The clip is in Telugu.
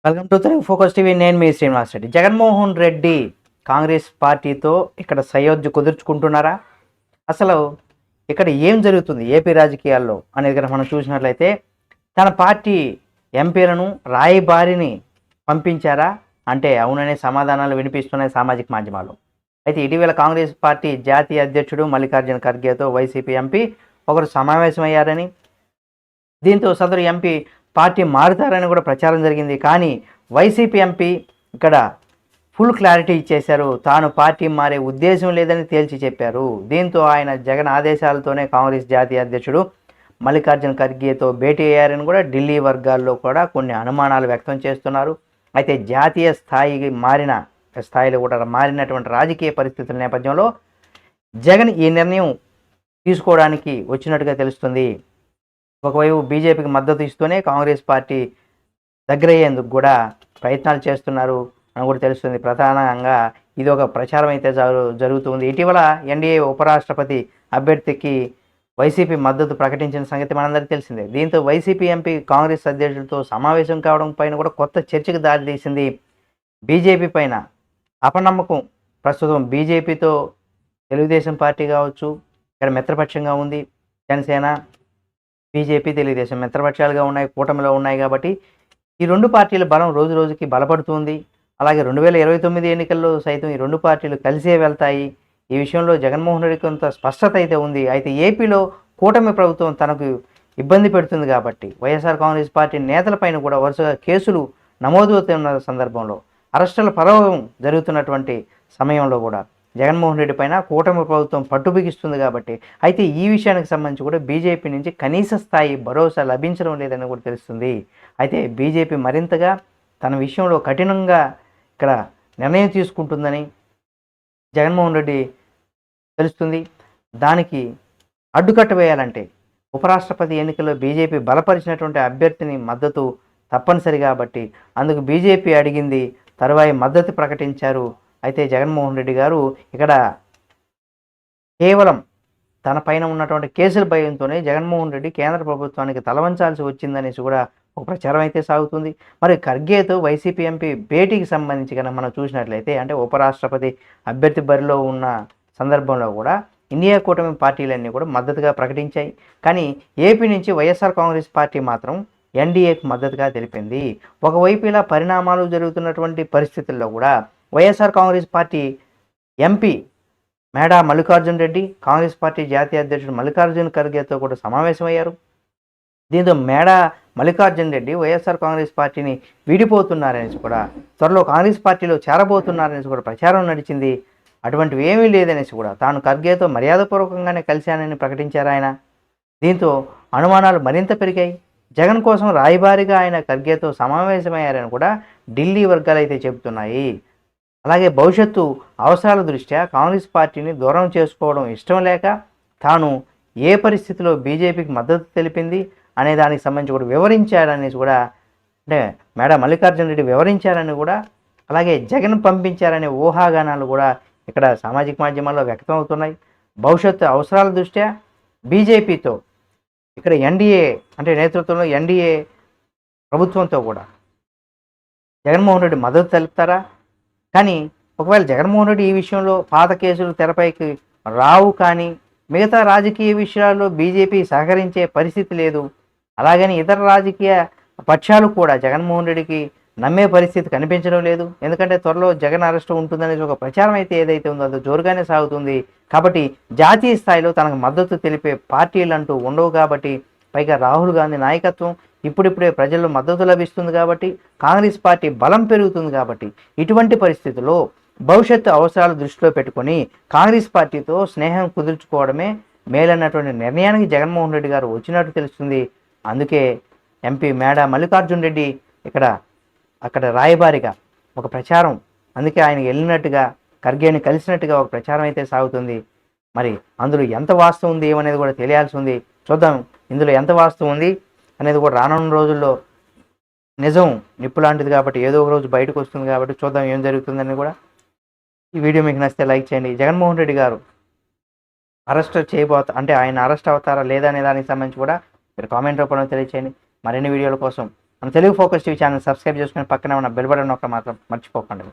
Welcome to Telugu focus TV. నేను మీ శ్రీనివాస్ రెడ్డి. జగన్మోహన్ రెడ్డి కాంగ్రెస్ పార్టీతో ఇక్కడ సయోధ్య కుదుర్చుకుంటున్నారా? అసలు ఇక్కడ ఏం జరుగుతుంది ఏపీ రాజకీయాల్లో అనేది కనుక మనం చూసినట్లయితే, తన పార్టీ ఎంపీలను రాయబారిని పంపించారా అంటే అవుననే సమాధానాలు వినిపిస్తున్నాయి సామాజిక మాధ్యమాల్లో. అయితే ఇటీవల కాంగ్రెస్ పార్టీ జాతీయ అధ్యక్షుడు మల్లికార్జున ఖర్గేతో వైసీపీ ఎంపీ ఒకరు సమావేశమయ్యారని, దీంతో సదరు ఎంపీ పార్టీ మారుతారని కూడా ప్రచారం జరిగింది. కానీ వైసీపీ ఎంపీ ఇక్కడ ఫుల్ క్లారిటీ ఇచ్చేశారు. తాను పార్టీ మారే ఉద్దేశం లేదని తేల్చి చెప్పారు. దీంతో ఆయన జగన్ ఆదేశాలతోనే కాంగ్రెస్ జాతీయ అధ్యక్షుడు మల్లికార్జున ఖర్గేతో భేటీ అయ్యారని కూడా ఢిల్లీ వర్గాల్లో కూడా కొన్ని అనుమానాలు వ్యక్తం చేస్తున్నారు. అయితే జాతీయ స్థాయిలో కూడా మారినటువంటి రాజకీయ పరిస్థితుల నేపథ్యంలో జగన్ ఈ నిర్ణయం తీసుకోవడానికి వచ్చినట్టుగా తెలుస్తుంది. ఒకవైపు బీజేపీకి మద్దతు ఇస్తూనే కాంగ్రెస్ పార్టీ దగ్గరయ్యేందుకు కూడా ప్రయత్నాలు చేస్తున్నారు అని కూడా తెలుస్తుంది. ప్రధానంగా ఇది ఒక ప్రచారం అయితే జరుగుతుంది. ఇటీవల ఎన్డీఏ ఉపరాష్ట్రపతి అభ్యర్థికి వైసీపీ మద్దతు ప్రకటించిన సంగతి మనందరికీ తెలిసిందే. దీంతో వైసీపీ ఎంపీ కాంగ్రెస్ అధ్యక్షుడితో సమావేశం కావడం పైన కూడా కొత్త చర్చకు దారితీసింది. బీజేపీ పైన అపనమ్మకం ప్రస్తుతం బీజేపీతో తెలుగుదేశం పార్టీ కావచ్చు, ఇక్కడ మిత్రపక్షంగా ఉంది. జనసేన, బీజేపీ, తెలుగుదేశం మిత్రపక్షాలుగా ఉన్నాయి, కూటమిలో ఉన్నాయి. కాబట్టి ఈ రెండు పార్టీల బలం రోజు రోజుకి బలపడుతుంది. అలాగే 2029 ఎన్నికల్లో సైతం ఈ రెండు పార్టీలు కలిసే వెళ్తాయి. ఈ విషయంలో జగన్మోహన్ రెడ్డి కొంత స్పష్టత అయితే ఉంది. అయితే ఏపీలో కూటమి ప్రభుత్వం తనకు ఇబ్బంది పెడుతుంది కాబట్టి వైఎస్ఆర్ కాంగ్రెస్ పార్టీ నేతలపైన కూడా వరుసగా కేసులు నమోదవుతున్న సందర్భంలో, అరెస్టుల పర్వం జరుగుతున్నటువంటి సమయంలో కూడా జగన్మోహన్ రెడ్డి పైన కూటమి ప్రభుత్వం పట్టుబిగిస్తుంది కాబట్టి, అయితే ఈ విషయానికి సంబంధించి కూడా బీజేపీ నుంచి కనీస స్థాయి భరోసా లభించడం లేదని కూడా తెలుస్తుంది. అయితే బీజేపీ మరింతగా తన విషయంలో కఠినంగా ఇక్కడ నిర్ణయం తీసుకుంటుందని జగన్మోహన్ రెడ్డి తెలుస్తుంది. దానికి అడ్డుకట్ట వేయాలంటే ఉపరాష్ట్రపతి ఎన్నికల్లో బీజేపీ బలపరిచినటువంటి అభ్యర్థిని మద్దతు తప్పనిసరి కాబట్టి అందుకు బీజేపీ అడిగింది, తరువాయి మద్దతు ప్రకటించారు. అయితే జగన్మోహన్ రెడ్డి గారు ఇక్కడ కేవలం తన పైన ఉన్నటువంటి కేసుల భయంతోనే జగన్మోహన్ రెడ్డి కేంద్ర ప్రభుత్వానికి తలవంచాల్సి వచ్చిందనేసి కూడా ఒక ప్రచారం అయితే సాగుతుంది. మరి ఖర్గేతో వైసీపీ ఎంపీ భేటీకి సంబంధించి కనుక మనం చూసినట్లయితే, అంటే ఉపరాష్ట్రపతి అభ్యర్థి బరిలో ఉన్న సందర్భంలో కూడా ఇండియా కూటమి పార్టీలన్నీ కూడా మద్దతుగా ప్రకటించాయి. కానీ ఏపీ నుంచి వైఎస్ఆర్ కాంగ్రెస్ పార్టీ మాత్రం ఎన్డీఏకు మద్దతుగా తెలిపింది. ఒకవైపు ఇలా పరిణామాలు జరుగుతున్నటువంటి పరిస్థితుల్లో కూడా వైఎస్ఆర్ కాంగ్రెస్ పార్టీ ఎంపీ మేడా మల్లికార్జున రెడ్డి కాంగ్రెస్ పార్టీ జాతీయ అధ్యక్షుడు మల్లికార్జున ఖర్గేతో కూడా సమావేశమయ్యారు. దీంతో మేడా మల్లికార్జున రెడ్డి వైఎస్ఆర్ కాంగ్రెస్ పార్టీని వీడిపోతున్నారనేసి కూడా, త్వరలో కాంగ్రెస్ పార్టీలో చేరబోతున్నారనేసి కూడా ప్రచారం నడిచింది. అటువంటివి ఏమీ లేదనేసి కూడా తాను ఖర్గేతో మర్యాదపూర్వకంగానే కలిశానని ప్రకటించారు ఆయన. దీంతో అనుమానాలు మరింత పెరిగాయి. జగన్ కోసం రాయబారిగా ఆయన ఖర్గేతో సమావేశమయ్యారని కూడా ఢిల్లీ వర్గాలు అయితే చెబుతున్నాయి. అలాగే భవిష్యత్తు అవసరాల దృష్ట్యా కాంగ్రెస్ పార్టీని దూరం చేసుకోవడం ఇష్టం లేక తాను ఏ పరిస్థితిలో బీజేపీకి మద్దతు తెలిపింది అనే దానికి సంబంధించి కూడా వివరించాడనేసి కూడా, అంటే మేడా మల్లికార్జున రెడ్డి వివరించారని కూడా, అలాగే జగన్ పంపించారనే ఊహాగానాలు కూడా ఇక్కడ సామాజిక మాధ్యమాల్లో వ్యక్తం అవుతున్నాయి. భవిష్యత్తు అవసరాల దృష్ట్యా బీజేపీతో ఇక్కడ ఎన్డీఏ అంటే నేతృత్వంలో ఎన్డీఏ ప్రభుత్వంతో కూడా జగన్మోహన్ రెడ్డి మద్దతు తెలుపుతారా? కానీ ఒకవేళ జగన్మోహన్ రెడ్డి ఈ విషయంలో పాత కేసులు తెరపైకి రావు, కానీ మిగతా రాజకీయ విషయాల్లో బీజేపీ సహకరించే పరిస్థితి లేదు. అలాగని ఇతర రాజకీయ పక్షాలు కూడా జగన్మోహన్ రెడ్డికి నమ్మే పరిస్థితి కనిపించడం లేదు. ఎందుకంటే త్వరలో జగన్ అరెస్టు ఉంటుందనేది ఒక ప్రచారం అయితే ఏదైతే ఉందో అది జోరుగానే సాగుతుంది. కాబట్టి జాతీయ స్థాయిలో తనకు మద్దతు తెలిపే పార్టీలు అంటూ ఉండవు. కాబట్టి పైగా రాహుల్ గాంధీ నాయకత్వం ఇప్పుడిప్పుడే ప్రజల్లో మద్దతు లభిస్తుంది కాబట్టి కాంగ్రెస్ పార్టీ బలం పెరుగుతుంది. కాబట్టి ఇటువంటి పరిస్థితుల్లో భవిష్యత్తు అవసరాలు దృష్టిలో పెట్టుకొని కాంగ్రెస్ పార్టీతో స్నేహం కుదుర్చుకోవడమే మేలన్నటువంటి నిర్ణయానికి జగన్మోహన్ రెడ్డి గారు వచ్చినట్టు తెలుస్తుంది. అందుకే ఎంపీ మేడా మల్లికార్జున రెడ్డి అక్కడ రాయబారిగా ఒక ప్రచారం, అందుకే ఆయన వెళ్ళినట్టుగా ఖర్గేని కలిసినట్టుగా ఒక ప్రచారం అయితే సాగుతుంది. మరి అందులో ఎంత వాస్తవం ఉంది ఏమనేది కూడా తెలియాల్సి ఉంది. చూద్దాం ఇందులో ఎంత వాస్తవం ఉంది అనేది కూడా రానున్న రోజుల్లో. నిజం నిప్పు లాంటిది కాబట్టి ఏదో ఒక రోజు బయటకు వస్తుంది కాబట్టి చూద్దాం ఏం జరుగుతుందని కూడా. ఈ వీడియో మీకు నచ్చితే లైక్ చేయండి. జగన్మోహన్ రెడ్డి గారు అంటే ఆయన అరెస్ట్ అవుతారా లేదా అనే దానికి సంబంధించి కూడా మీరు కామెంట్ రూపంలో తెలియచేయండి. మరిన్ని వీడియోల కోసం మన Telugu focus TV channel subscribe చేసుకుని పక్కన ఉన్న బెల్ బటన్ నొక్కడం మాత్రం మర్చిపోకండి.